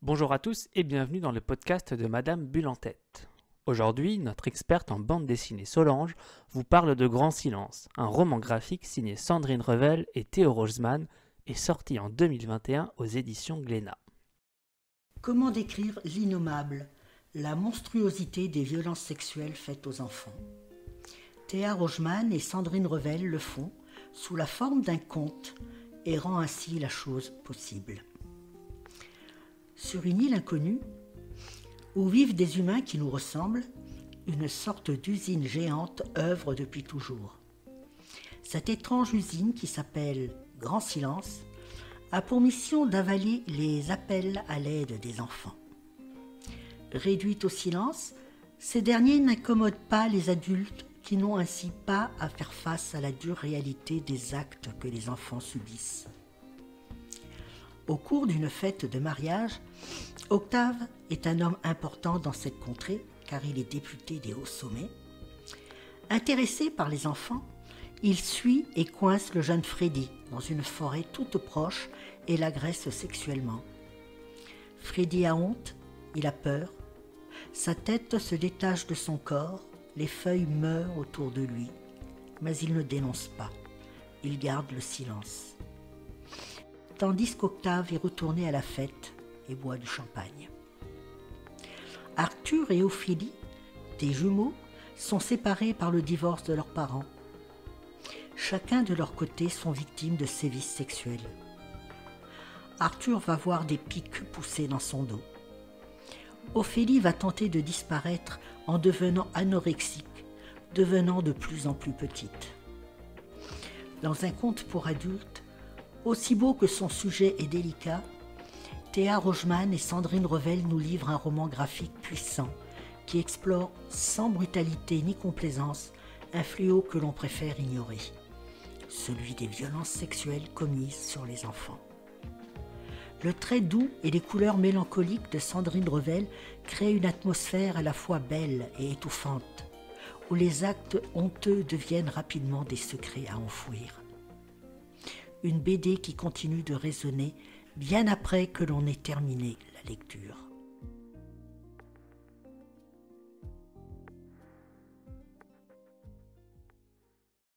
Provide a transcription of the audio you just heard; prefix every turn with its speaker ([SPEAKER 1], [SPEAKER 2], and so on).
[SPEAKER 1] Bonjour à tous et bienvenue dans le podcast de Madame Bulle en tête. Aujourd'hui, notre experte en bande dessinée Solange vous parle de Grand Silence, un roman graphique signé Sandrine Revel et Théo Roseman et sorti en 2021 aux éditions Glénat.
[SPEAKER 2] Comment décrire l'innommable, la monstruosité des violences sexuelles faites aux enfants? Théa Roseman et Sandrine Revel le font sous la forme d'un conte et rend ainsi la chose possible. Sur une île inconnue, où vivent des humains qui nous ressemblent, une sorte d'usine géante œuvre depuis toujours. Cette étrange usine, qui s'appelle Grand Silence, a pour mission d'avaler les appels à l'aide des enfants. Réduite au silence, ces derniers n'incommodent pas les adultes qui n'ont ainsi pas à faire face à la dure réalité des actes que les enfants subissent. Au cours d'une fête de mariage, Octave est un homme important dans cette contrée, car il est député des hauts sommets. Intéressé par les enfants, il suit et coince le jeune Freddy dans une forêt toute proche et l'agresse sexuellement. Freddy a honte, il a peur. Sa tête se détache de son corps, les feuilles meurent autour de lui. Mais il ne dénonce pas, il garde le silence. Tandis qu'Octave est retourné à la fête et boit du champagne. Arthur et Ophélie, des jumeaux, sont séparés par le divorce de leurs parents. Chacun de leur côté sont victimes de sévices sexuels. Arthur va voir des pics pousser dans son dos. Ophélie va tenter de disparaître en devenant anorexique, devenant de plus en plus petite. Dans un conte pour adultes, aussi beau que son sujet est délicat, Théa Roseman et Sandrine Revel nous livrent un roman graphique puissant qui explore sans brutalité ni complaisance un fléau que l'on préfère ignorer, celui des violences sexuelles commises sur les enfants. Le trait doux et les couleurs mélancoliques de Sandrine Revel créent une atmosphère à la fois belle et étouffante, où les actes honteux deviennent rapidement des secrets à enfouir. Une BD qui continue de résonner bien après que l'on ait terminé la lecture.